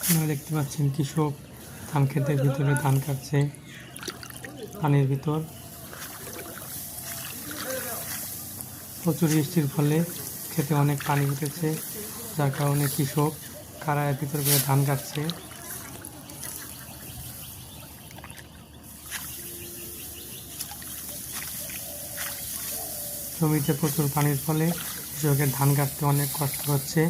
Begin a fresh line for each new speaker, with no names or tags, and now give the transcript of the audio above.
আপনারা দেখতে পাচ্ছেন কৃষক ধান ক্ষেতের ভিতরে ধান কাটছে পানির ভিতর। প্রচুর বৃষ্টির ফলে ক্ষেতে অনেক পানি উঠেছে, যার কারণে কৃষক কারায়ের ভিতর করে ধান কাটছে। জমিতে প্রচুর পানির ফলে কৃষকের ধান কাটতে অনেক কষ্ট হচ্ছে।